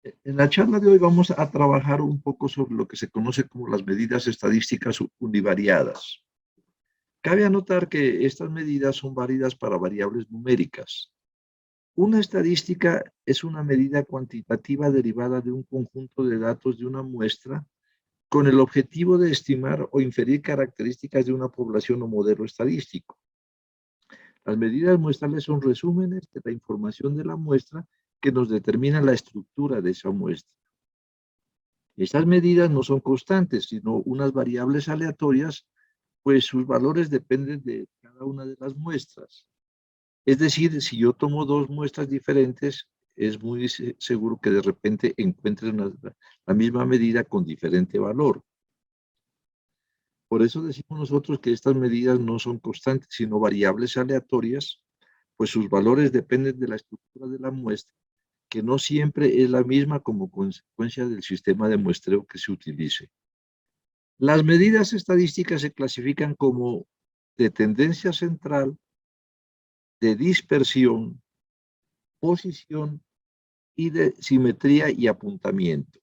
En la charla de hoy vamos a trabajar un poco sobre lo que se conoce como las medidas estadísticas univariadas. Cabe anotar que estas medidas son válidas para variables numéricas. Una estadística es una medida cuantitativa derivada de un conjunto de datos de una muestra con el objetivo de estimar o inferir características de una población o modelo estadístico. Las medidas muestrales son resúmenes de la información de la muestra que nos determina la estructura de esa muestra. Estas medidas no son constantes, sino unas variables aleatorias, pues sus valores dependen de cada una de las muestras. Es decir, si yo tomo dos muestras diferentes, es muy seguro que de repente encuentre la misma medida con diferente valor. Por eso decimos nosotros que estas medidas no son constantes, sino variables aleatorias, pues sus valores dependen de la estructura de la muestra, que no siempre es la misma como consecuencia del sistema de muestreo que se utilice. Las medidas estadísticas se clasifican como de tendencia central, de dispersión, posición y de simetría y apuntamiento.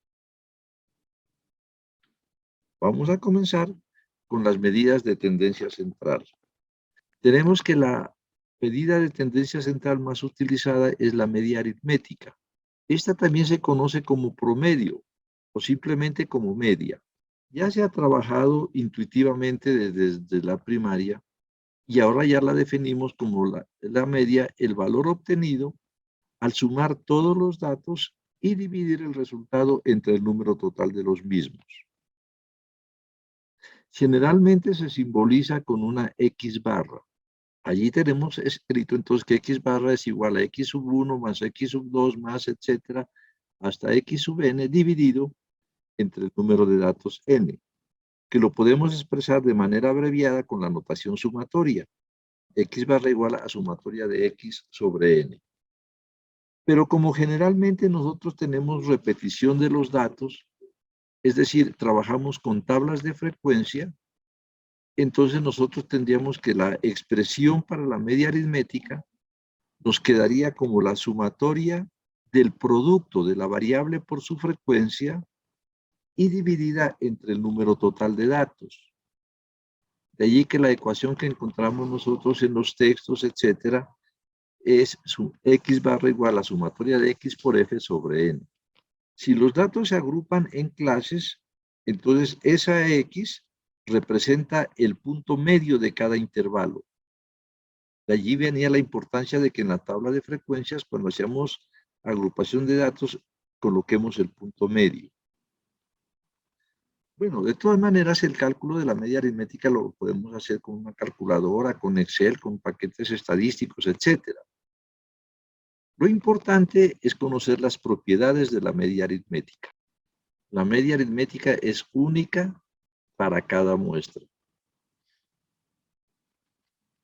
Vamos a comenzar con las medidas de tendencia central. Tenemos que la medida de tendencia central más utilizada es la media aritmética. Esta también se conoce como promedio o simplemente como media. Ya se ha trabajado intuitivamente desde la primaria y ahora ya la definimos como la media, el valor obtenido al sumar todos los datos y dividir el resultado entre el número total de los mismos. Generalmente se simboliza con una X barra. Allí tenemos escrito entonces que X barra es igual a X sub 1 más X sub 2 más etcétera hasta X sub n dividido entre el número de datos n, que lo podemos expresar de manera abreviada con la notación sumatoria. X barra igual a sumatoria de X sobre n. Pero como generalmente nosotros tenemos repetición de los datos, es decir, trabajamos con tablas de frecuencia, entonces nosotros tendríamos que la expresión para la media aritmética nos quedaría como la sumatoria del producto de la variable por su frecuencia y dividida entre el número total de datos. De allí que la ecuación que encontramos nosotros en los textos, etcétera, es X barra igual a sumatoria de X por F sobre N. Si los datos se agrupan en clases, entonces esa X representa el punto medio de cada intervalo. De allí venía la importancia de que en la tabla de frecuencias, cuando hacíamos agrupación de datos, coloquemos el punto medio. Bueno, de todas maneras, el cálculo de la media aritmética lo podemos hacer con una calculadora, con Excel, con paquetes estadísticos, etcétera. Lo importante es conocer las propiedades de la media aritmética. La media aritmética es única para cada muestra.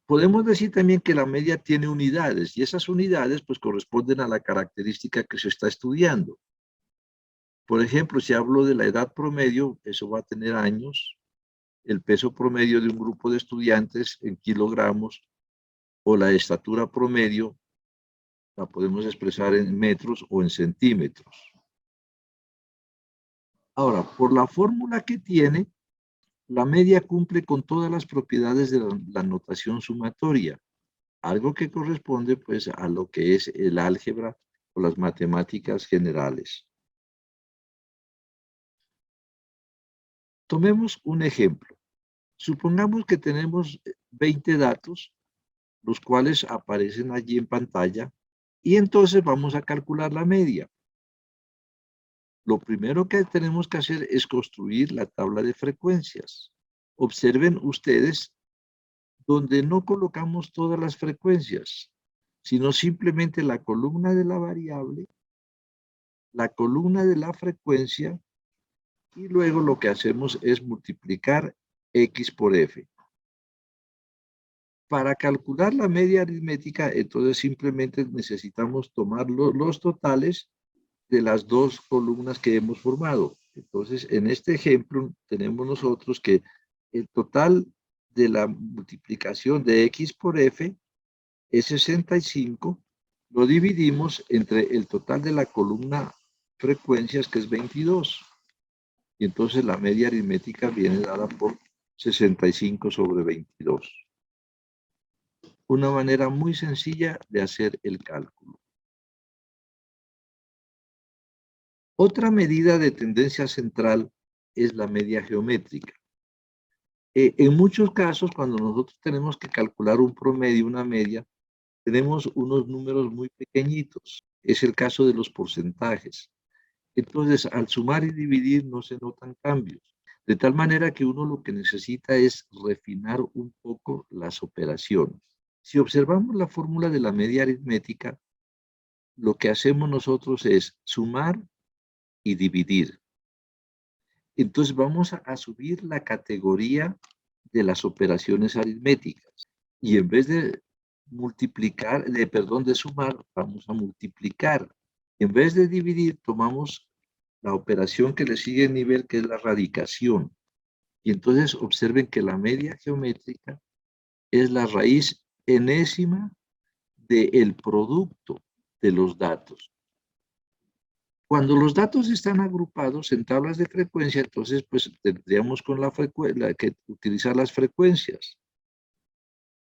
Podemos decir también que la media tiene unidades y esas unidades pues corresponden a la característica que se está estudiando. Por ejemplo, si hablo de la edad promedio, eso va a tener años, el peso promedio de un grupo de estudiantes en kilogramos o la estatura promedio la podemos expresar en metros o en centímetros. Ahora, por la fórmula que tiene, la media cumple con todas las propiedades de la notación sumatoria, algo que corresponde pues a lo que es el álgebra o las matemáticas generales. Tomemos un ejemplo. Supongamos que tenemos 20 datos, los cuales aparecen allí en pantalla, y entonces vamos a calcular la media. Lo primero que tenemos que hacer es construir la tabla de frecuencias. Observen ustedes donde no colocamos todas las frecuencias, sino simplemente la columna de la variable, la columna de la frecuencia, y luego lo que hacemos es multiplicar X por F. Para calcular la media aritmética, entonces simplemente necesitamos tomar los totales de las dos columnas que hemos formado. Entonces, en este ejemplo, tenemos nosotros que el total de la multiplicación de X por F es 65, lo dividimos entre el total de la columna frecuencias, que es 22. Y entonces la media aritmética viene dada por 65 sobre 22. Una manera muy sencilla de hacer el cálculo. Otra medida de tendencia central es la media geométrica. En muchos casos, cuando nosotros tenemos que calcular un promedio, una media, tenemos unos números muy pequeñitos. Es el caso de los porcentajes. Entonces, al sumar y dividir no se notan cambios. De tal manera que uno lo que necesita es refinar un poco las operaciones. Si observamos la fórmula de la media aritmética, lo que hacemos nosotros es sumar y dividir. Entonces vamos a subir la categoría de las operaciones aritméticas. Y en vez de multiplicar, de sumar, vamos a multiplicar. En vez de dividir, tomamos la operación que le sigue el nivel, que es la radicación. Y entonces observen que la media geométrica es la raíz enésima del producto de los datos. Cuando los datos están agrupados en tablas de frecuencia, entonces pues tendríamos con que utilizar las frecuencias.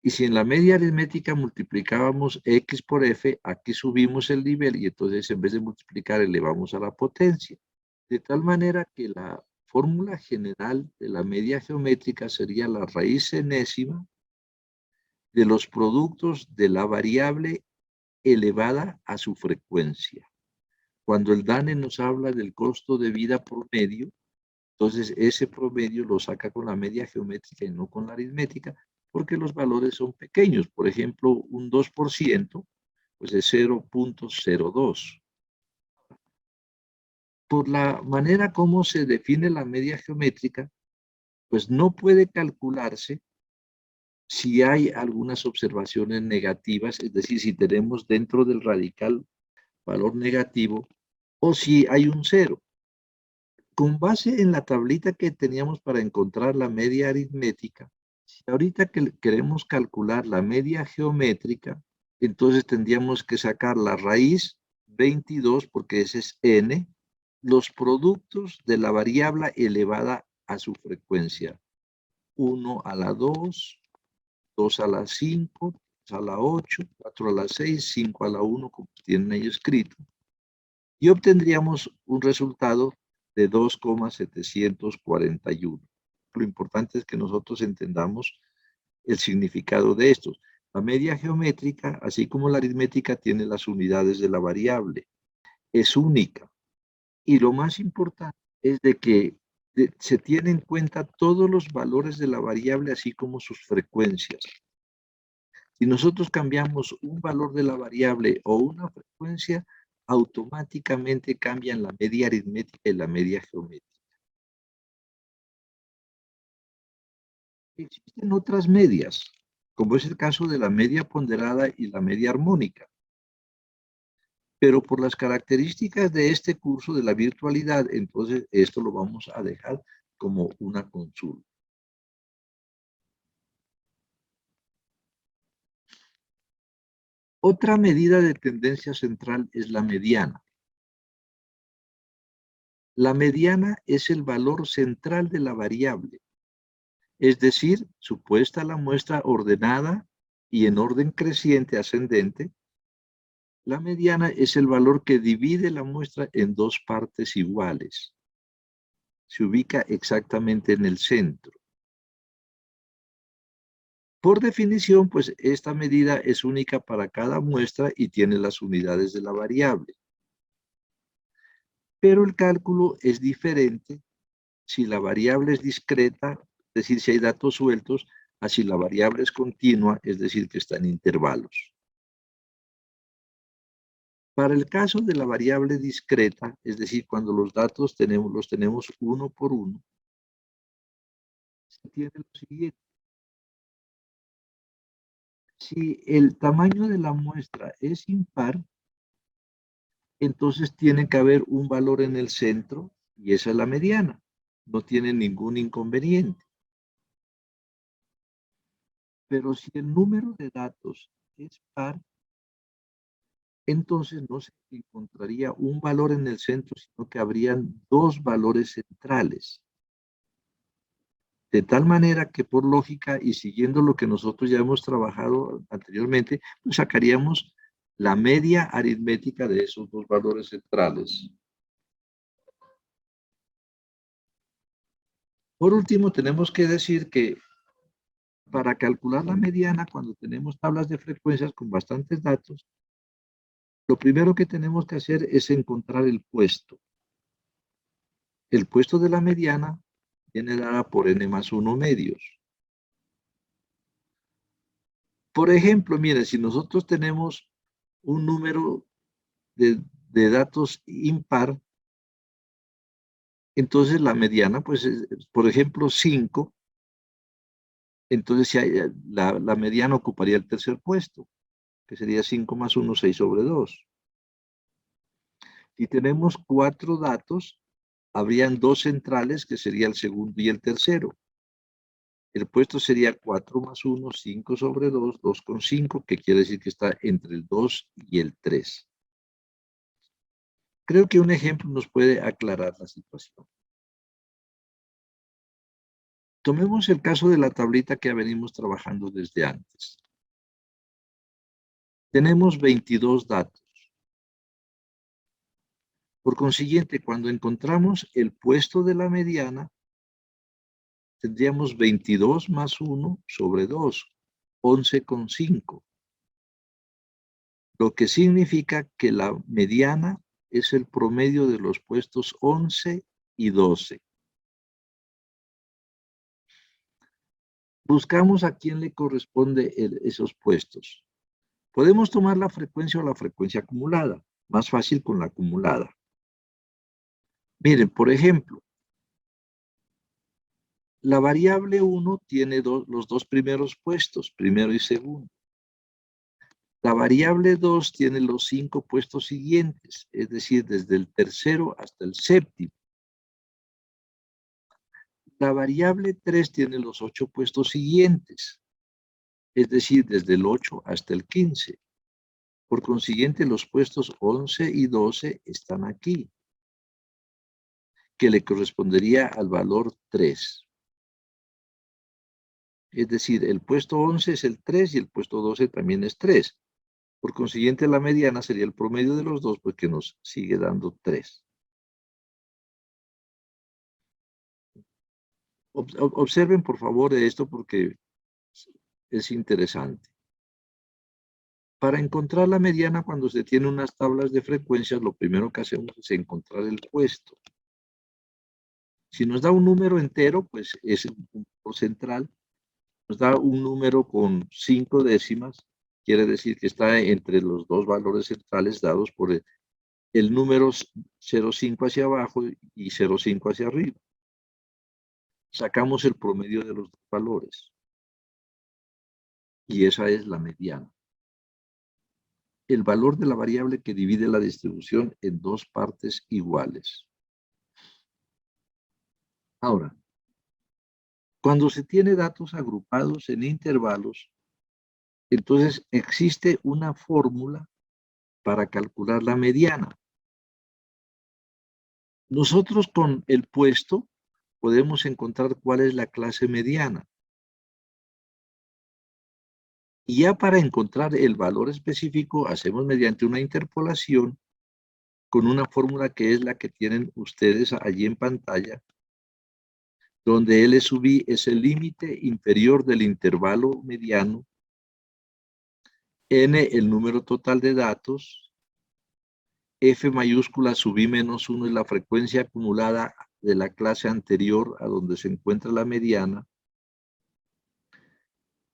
Y si en la media aritmética multiplicábamos x por f, aquí subimos el nivel y entonces en vez de multiplicar elevamos a la potencia. De tal manera que la fórmula general de la media geométrica sería la raíz enésima de los productos de la variable elevada a su frecuencia. Cuando el DANE nos habla del costo de vida promedio, entonces ese promedio lo saca con la media geométrica y no con la aritmética, porque los valores son pequeños. Por ejemplo, un 2%, pues es 0.02. Por la manera como se define la media geométrica, pues no puede calcularse si hay algunas observaciones negativas, es decir, si tenemos dentro del radical valor negativo o si hay un cero. Con base en la tablita que teníamos para encontrar la media aritmética, si ahorita que queremos calcular la media geométrica, entonces tendríamos que sacar la raíz 22, porque ese es n, los productos de la variable elevada a su frecuencia. 1 a la 2, 2 a la 5, 3 a la 8, 4 a la 6, 5 a la 1, como tienen ahí escrito. Y obtendríamos un resultado de 2,741. Lo importante es que nosotros entendamos el significado de estos. La media geométrica, así como la aritmética, tiene las unidades de la variable. Es única. Y lo más importante es de que se tienen en cuenta todos los valores de la variable, así como sus frecuencias. Si nosotros cambiamos un valor de la variable o una frecuencia, automáticamente cambian la media aritmética y la media geométrica. Existen otras medias, como es el caso de la media ponderada y la media armónica. Pero por las características de este curso de la virtualidad, entonces esto lo vamos a dejar como una consulta. Otra medida de tendencia central es la mediana. La mediana es el valor central de la variable, es decir, supuesta la muestra ordenada y en orden creciente ascendente. La mediana es el valor que divide la muestra en dos partes iguales. Se ubica exactamente en el centro. Por definición, pues esta medida es única para cada muestra y tiene las unidades de la variable. Pero el cálculo es diferente si la variable es discreta, es decir, si hay datos sueltos, a si la variable es continua, es decir, que está en intervalos. Para el caso de la variable discreta, es decir, cuando los datos los tenemos uno por uno, se tiene lo siguiente. Si el tamaño de la muestra es impar, entonces tiene que haber un valor en el centro y esa es la mediana. No tiene ningún inconveniente. Pero si el número de datos es par, entonces no se encontraría un valor en el centro, sino que habrían dos valores centrales. De tal manera que por lógica y siguiendo lo que nosotros ya hemos trabajado anteriormente, pues sacaríamos la media aritmética de esos dos valores centrales. Por último, tenemos que decir que para calcular la mediana, cuando tenemos tablas de frecuencias con bastantes datos, lo primero que tenemos que hacer es encontrar el puesto. El puesto de la mediana viene dada por n más 1 medios. Por ejemplo, mire, si nosotros tenemos un número de datos impar, entonces la mediana, pues, por ejemplo, 5, entonces si la mediana ocuparía el tercer puesto, que sería 5 más 1, 6 sobre 2. Si tenemos 4 datos, habrían dos centrales, que sería el segundo y el tercero. El puesto sería 4 más 1, 5 sobre 2, 2,5, que quiere decir que está entre el 2 y el 3. Creo que un ejemplo nos puede aclarar la situación. Tomemos el caso de la tablita que venimos trabajando desde antes. Tenemos 22 datos. Por consiguiente, cuando encontramos el puesto de la mediana, tendríamos 22 más 1 sobre 2, 11,5. Lo que significa que la mediana es el promedio de los puestos 11 y 12. Buscamos a quién le corresponde esos puestos. Podemos tomar la frecuencia o la frecuencia acumulada. Más fácil con la acumulada. Miren, por ejemplo, la variable 1 tiene los dos primeros puestos, primero y segundo. La variable 2 tiene los 5 puestos siguientes, es decir, desde el tercero hasta el séptimo. La variable 3 tiene los 8 puestos siguientes, es decir, desde el 8 hasta el 15. Por consiguiente, los puestos 11 y 12 están aquí, que le correspondería al valor 3. Es decir, el puesto 11 es el 3 y el puesto 12 también es 3. Por consiguiente, la mediana sería el promedio de los dos, pues que nos sigue dando 3. Observen, por favor, esto porque es interesante. Para encontrar la mediana cuando se tiene unas tablas de frecuencias, lo primero que hacemos es encontrar el puesto. Si nos da un número entero, pues es un punto central. Nos da un número con 5 décimas, quiere decir que está entre los dos valores centrales dados por el número 0,5 hacia abajo y 0,5 hacia arriba. Sacamos el promedio de los dos valores. Y esa es la mediana. El valor de la variable que divide la distribución en dos partes iguales. Ahora, cuando se tiene datos agrupados en intervalos, entonces existe una fórmula para calcular la mediana. Nosotros con el puesto podemos encontrar cuál es la clase mediana. Y ya para encontrar el valor específico, hacemos mediante una interpolación con una fórmula que es la que tienen ustedes allí en pantalla, donde L sub I es el límite inferior del intervalo mediano, N el número total de datos, F mayúscula sub I menos 1 es la frecuencia acumulada de la clase anterior a donde se encuentra la mediana,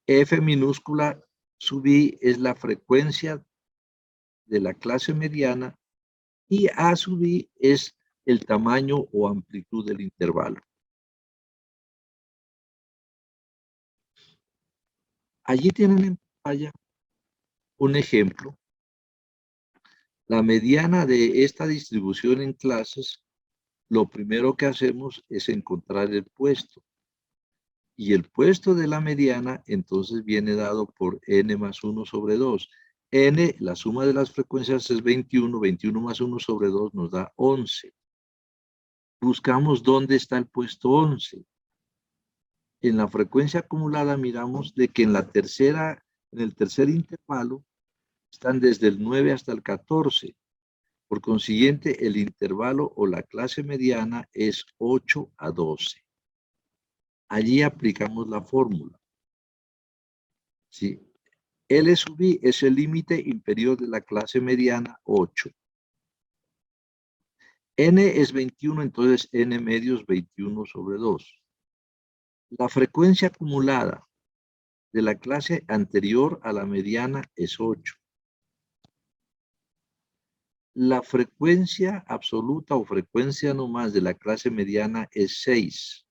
F minúscula sub I es la frecuencia de la clase mediana y A sub I es el tamaño o amplitud del intervalo. Allí tienen en pantalla un ejemplo. La mediana de esta distribución en clases, lo primero que hacemos es encontrar el puesto. Y el puesto de la mediana entonces viene dado por n más 1 sobre 2. N, la suma de las frecuencias es 21, 21 más 1 sobre 2 nos da 11. Buscamos dónde está el puesto 11. En la frecuencia acumulada miramos de que en el tercer intervalo están desde el 9 hasta el 14. Por consiguiente, el intervalo o la clase mediana es 8 a 12. Allí aplicamos la fórmula. ¿Sí? L sub I es el límite inferior de la clase mediana 8. N es 21, entonces N medios 21 sobre 2. La frecuencia acumulada de la clase anterior a la mediana es 8. La frecuencia absoluta o frecuencia nomás de la clase mediana es 6.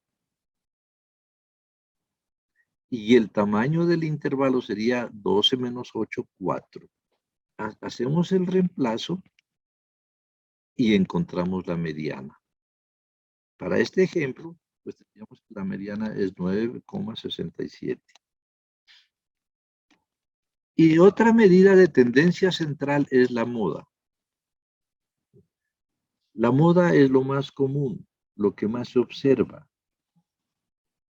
Y el tamaño del intervalo sería 12 menos 8, 4. Hacemos el reemplazo y encontramos la mediana. Para este ejemplo, pues tendríamos que la mediana es 9,67. Y otra medida de tendencia central es la moda. La moda es lo más común, lo que más se observa,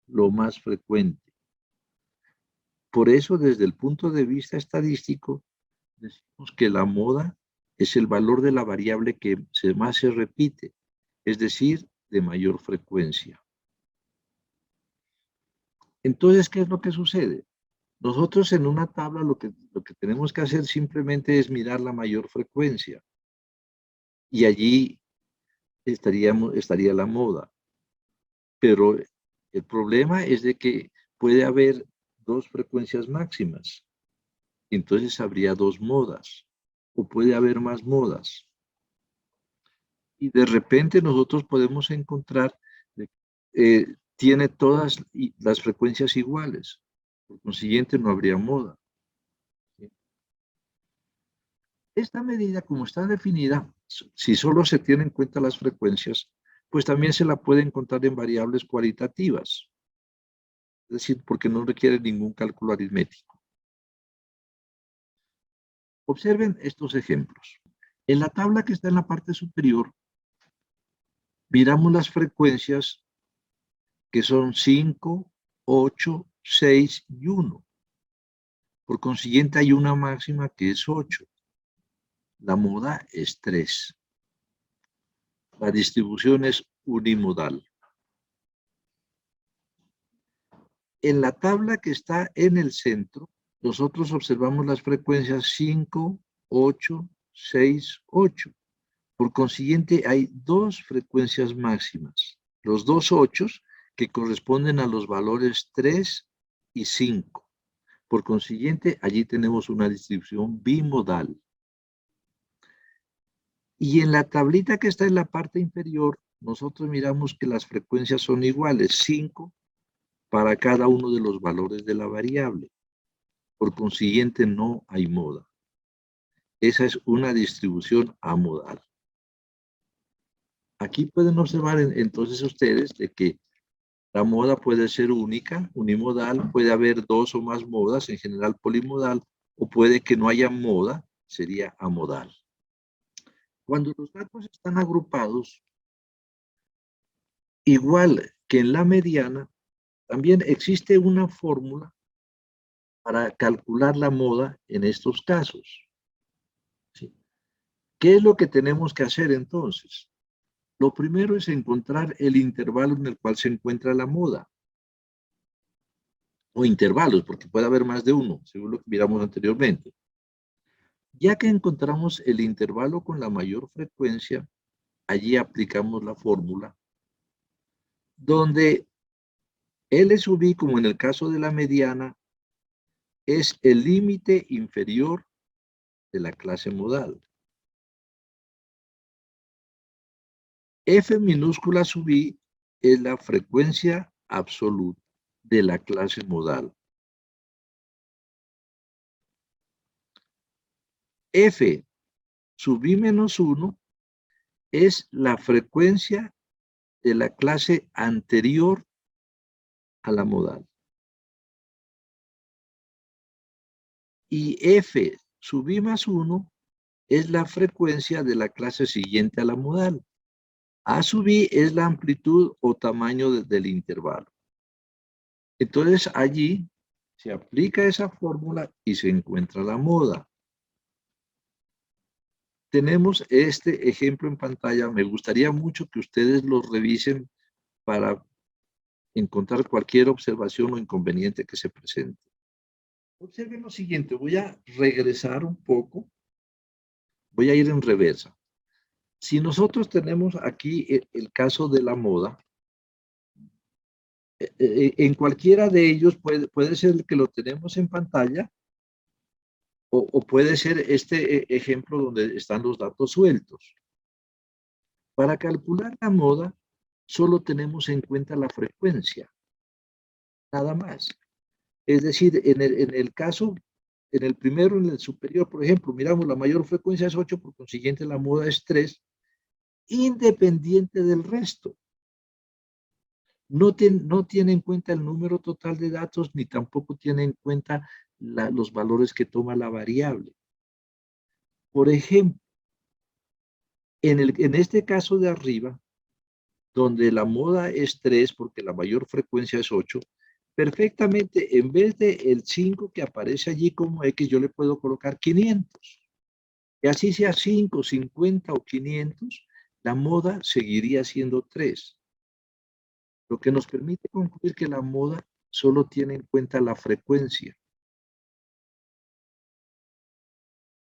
lo más frecuente. Por eso, desde el punto de vista estadístico, decimos que la moda es el valor de la variable que más se repite, es decir, de mayor frecuencia. Entonces, ¿qué es lo que sucede? Nosotros en una tabla lo que tenemos que hacer simplemente es mirar la mayor frecuencia. Y allí estaría la moda. Pero el problema es de que puede haber dos frecuencias máximas. Entonces habría dos modas. O puede haber más modas. Y de repente nosotros podemos encontrar tiene todas las frecuencias iguales. Por consiguiente, no habría moda. Esta medida, como está definida, si solo se tienen en cuenta las frecuencias, pues también se la puede encontrar en variables cualitativas. Es decir, porque no requiere ningún cálculo aritmético. Observen estos ejemplos. En la tabla que está en la parte superior, miramos las frecuencias que son 5, 8, 6 y 1. Por consiguiente, hay una máxima que es 8. La moda es 3. La distribución es unimodal. En la tabla que está en el centro, nosotros observamos las frecuencias 5, 8, 6, 8. Por consiguiente, hay dos frecuencias máximas. Los dos 8 que corresponden a los valores 3 y 5. Por consiguiente, allí tenemos una distribución bimodal. Y en la tablita que está en la parte inferior, nosotros miramos que las frecuencias son iguales, 5 para cada uno de los valores de la variable. Por consiguiente, no hay moda. Esa es una distribución amodal. Aquí pueden observar entonces ustedes de que la moda puede ser única, unimodal, puede haber dos o más modas, en general polimodal, o puede que no haya moda, sería amodal. Cuando los datos están agrupados, igual que en la mediana, también existe una fórmula para calcular la moda en estos casos. ¿Sí? ¿Qué es lo que tenemos que hacer entonces? Lo primero es encontrar el intervalo en el cual se encuentra la moda. O intervalos, porque puede haber más de uno, según lo que miramos anteriormente. Ya que encontramos el intervalo con la mayor frecuencia, allí aplicamos la fórmula, donde L sub I, como en el caso de la mediana, es el límite inferior de la clase modal. F minúscula sub I es la frecuencia absoluta de la clase modal. F sub I menos 1 es la frecuencia de la clase anterior a la modal. Y F sub i más 1 es la frecuencia de la clase siguiente a la modal. A sub i es la amplitud o tamaño del intervalo. Entonces allí se aplica esa fórmula y se encuentra la moda. Tenemos este ejemplo en pantalla. Me gustaría mucho que ustedes lo revisen para encontrar cualquier observación o inconveniente que se presente. Observen lo siguiente, voy a regresar un poco, voy a ir en reversa. Si nosotros tenemos aquí el caso de la moda, en cualquiera de ellos puede ser que lo tenemos en pantalla o puede ser este ejemplo donde están los datos sueltos. Para calcular la moda, solo tenemos en cuenta la frecuencia, nada más. Es decir, en el caso, en el primero, en el superior, por ejemplo, miramos la mayor frecuencia es 8, por consiguiente la moda es 3, independiente del resto. No tiene en cuenta el número total de datos, ni tampoco tiene en cuenta los valores que toma la variable. Por ejemplo, en este caso de arriba, donde la moda es 3, porque la mayor frecuencia es 8, perfectamente, en vez de el 5 que aparece allí como X, yo le puedo colocar 500. Y así sea 5, 50 o 500, la moda seguiría siendo 3. Lo que nos permite concluir que la moda solo tiene en cuenta la frecuencia.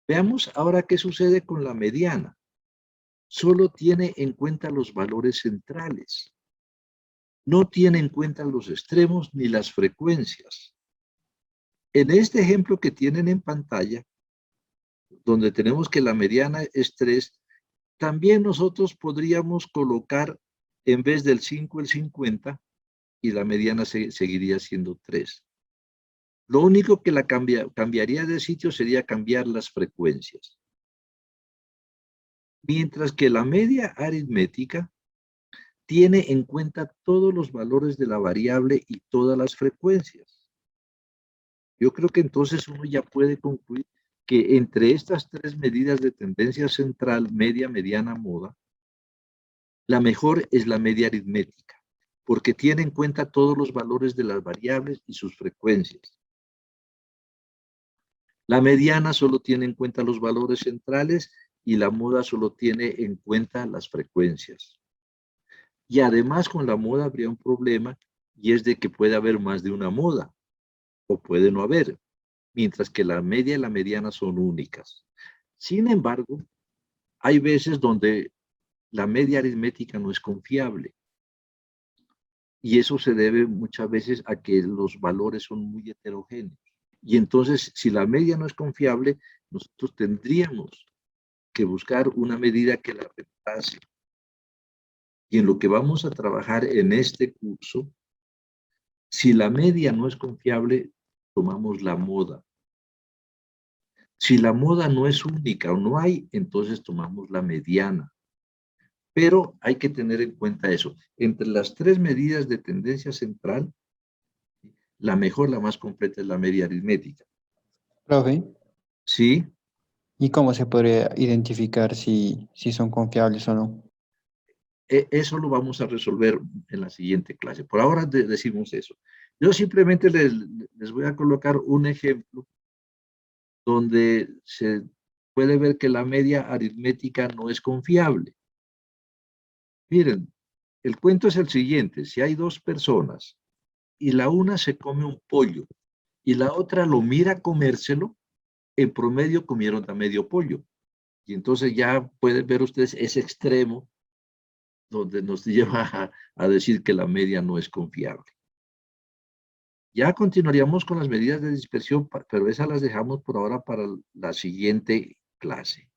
Veamos ahora qué sucede con la mediana. Solo tiene en cuenta los valores centrales. No tiene en cuenta los extremos ni las frecuencias. En este ejemplo que tienen en pantalla, donde tenemos que la mediana es 3, también nosotros podríamos colocar en vez del 5 el 50 y la mediana seguiría siendo 3. Lo único que la cambiaría de sitio sería cambiar las frecuencias. Mientras que la media aritmética tiene en cuenta todos los valores de la variable y todas las frecuencias. Yo creo que entonces uno ya puede concluir que entre estas tres medidas de tendencia central, media, mediana, moda, la mejor es la media aritmética, porque tiene en cuenta todos los valores de las variables y sus frecuencias. La mediana solo tiene en cuenta los valores centrales y la moda solo tiene en cuenta las frecuencias. Y además con la moda habría un problema y es de que puede haber más de una moda o puede no haber, mientras que la media y la mediana son únicas. Sin embargo, hay veces donde la media aritmética no es confiable y eso se debe muchas veces a que los valores son muy heterogéneos. Y entonces, si la media no es confiable, nosotros tendríamos que buscar una medida que la reemplace. Y en lo que vamos a trabajar en este curso, si la media no es confiable, tomamos la moda. Si la moda no es única o no hay, entonces tomamos la mediana. Pero hay que tener en cuenta eso. Entre las tres medidas de tendencia central, la mejor, la más completa es la media aritmética. Profe, ¿Sí? ¿y cómo se podría identificar si son confiables o no? Eso lo vamos a resolver en la siguiente clase. Por ahora decimos eso. Yo simplemente les voy a colocar un ejemplo donde se puede ver que la media aritmética no es confiable. Miren, el cuento es el siguiente. Si hay dos personas y la una se come un pollo y la otra lo mira comérselo, en promedio comieron a medio pollo. Y entonces ya pueden ver ustedes ese extremo donde nos lleva a decir que la media no es confiable. Ya continuaríamos con las medidas de dispersión, pero esas las dejamos por ahora para la siguiente clase.